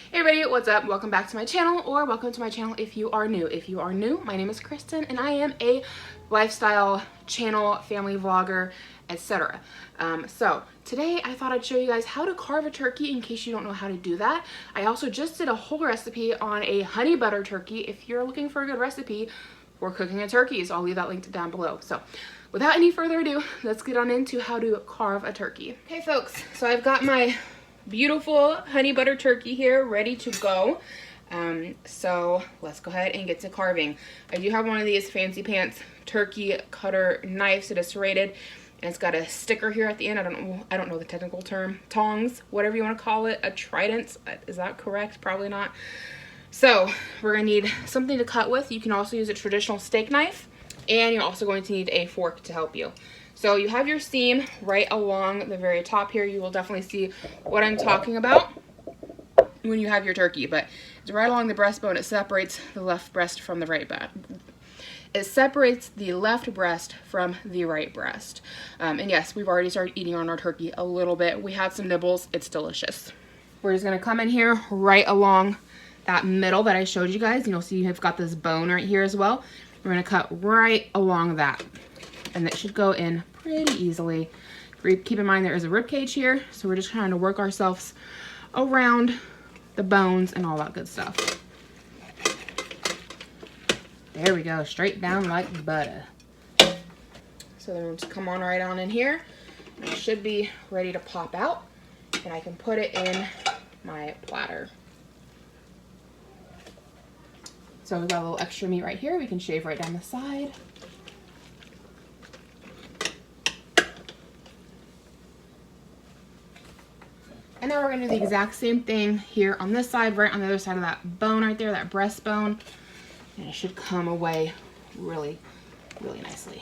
Hey everybody, what's up? Welcome back to my channel, or welcome to my channel if you are new. If you are new, my name is Cristin and I am a lifestyle channel, family vlogger, etc. So today I thought I'd show you guys how to carve a turkey in case you don't know how to do that. I also just did a whole recipe on a honey butter turkey if you're looking for a good recipe for cooking a turkey, so I'll leave that linked down below. So without any further ado, let's get on into how to carve a turkey. Okay folks, so I've got my beautiful honey butter turkey here ready to go. So let's go ahead and get to carving. I do have one of these fancy pants turkey cutter knives. It is serrated and it's got a sticker here at the end. I don't know the technical term. Tongs, whatever you want to call it. A trident, is that correct? Probably not. So we're gonna need something to cut with. You can also use a traditional steak knife, and you're also going to need a fork to help you. So you have your seam right along the very top here. You will definitely see what I'm talking about when you have your turkey, but it's right along the breastbone. It separates the left breast from the right breast. It separates the left breast from the right breast. And yes, we've already started eating on our turkey a little bit. We had some nibbles. It's delicious. We're just gonna come in here right along that middle that I showed you guys. You'll see you've got this bone right here as well. We're gonna cut right along that, and it should go in pretty easily. Keep in mind there is a rib cage here, so we're just trying to work ourselves around the bones and all that good stuff. There we go, straight down like butter. So then we'll just come on right on in here. It should be ready to pop out, and I can put it in my platter. So we've got a little extra meat right here. We can shave right down the side. And then we're gonna do the exact same thing here on this side, right on the other side of that bone right there, that breastbone. And it should come away really, really nicely.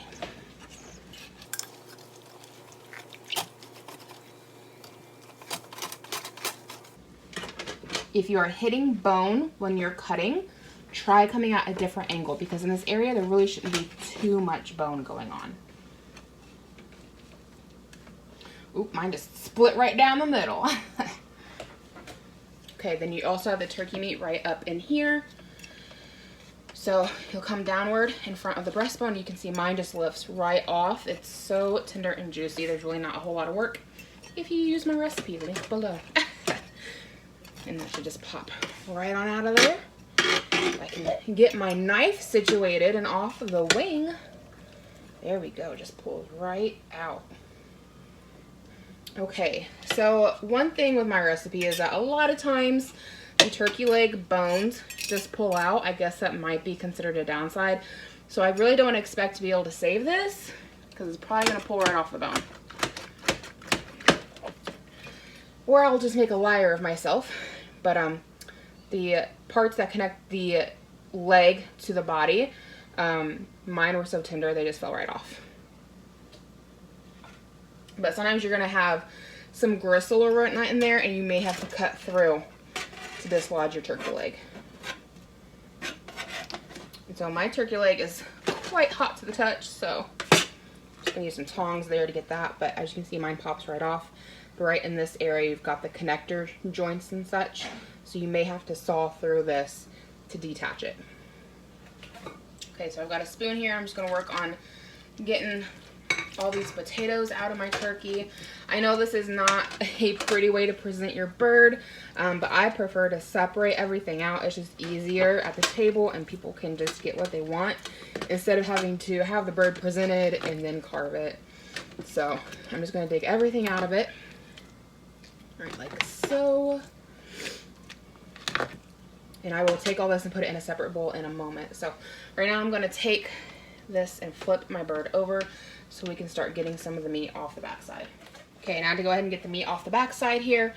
If you are hitting bone when you're cutting, try coming at a different angle, because in this area there really shouldn't be too much bone going on. Oop, mine just split right down the middle. Okay, then you also have the turkey meat right up in here. So you'll come downward in front of the breastbone. You can see mine just lifts right off. It's so tender and juicy. There's really not a whole lot of work if you use my recipe link below. And that should just pop right on out of there. I can get my knife situated and off the wing. There we go, just pulls right out. Okay, so one thing with my recipe is that a lot of times the turkey leg bones just pull out. I guess that might be considered a downside. So I really don't expect to be able to save this, because it's probably gonna pull right off the bone. Or I'll just make a liar of myself. But the parts that connect the leg to the body, mine were so tender they just fell right off. But sometimes you're gonna have some gristle or whatnot in there, and you may have to cut through to dislodge your turkey leg. And so my turkey leg is quite hot to the touch, so I'm just gonna use some tongs there to get that. But as you can see, mine pops right off. But right in this area, you've got the connector joints and such, so you may have to saw through this to detach it. Okay, so I've got a spoon here. I'm just gonna work on getting all these potatoes out of my turkey. I know this is not a pretty way to present your bird, but I prefer to separate everything out. It's just easier at the table, and people can just get what they want instead of having to have the bird presented and then carve it. So I'm just gonna dig everything out of it. Right, like so. And I will take all this and put it in a separate bowl in a moment. So right now I'm gonna take this and flip my bird over so we can start getting some of the meat off the backside. Okay, now to go ahead and get the meat off the backside here,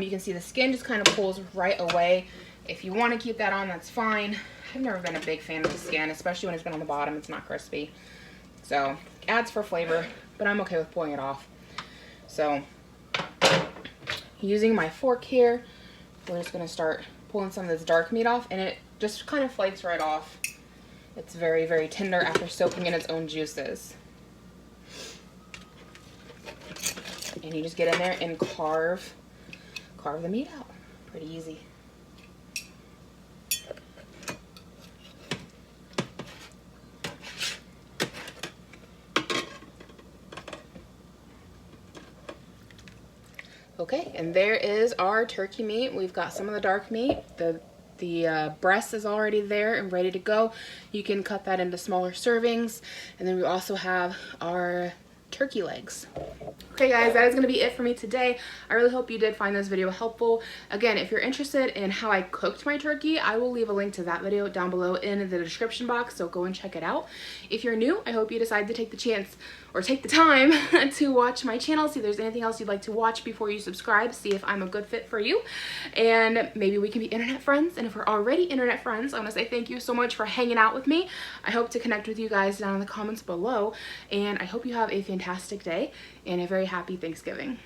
you can see the skin just kind of pulls right away. If you want to keep that on, that's fine. I've never been a big fan of the skin, especially when it's been on the bottom. It's not crispy. So it adds for flavor, but I'm okay with pulling it off. So using my fork here, we're just gonna start pulling some of this dark meat off, and it just kind of flakes right off. It's very, very tender after soaking in its own juices. And you just get in there and carve the meat out. Pretty easy. Okay, and there is our turkey meat. We've got some of the dark meat. The breast is already there and ready to go. You can cut that into smaller servings. And then we also have our turkey legs. Okay guys, that is going to be it for me today. I really hope you did find this video helpful. Again, if you're interested in how I cooked my turkey, I will leave a link to that video down below in the description box, so go and check it out. If you're new, I hope you decide to take the chance or take the time to watch my channel, see if there's anything else you'd like to watch before you subscribe, see if I'm a good fit for you, and maybe we can be internet friends. And if we're already internet friends, I want to say thank you so much for hanging out with me. I hope to connect with you guys down in the comments below, and I hope you have a fantastic day and a very happy Thanksgiving.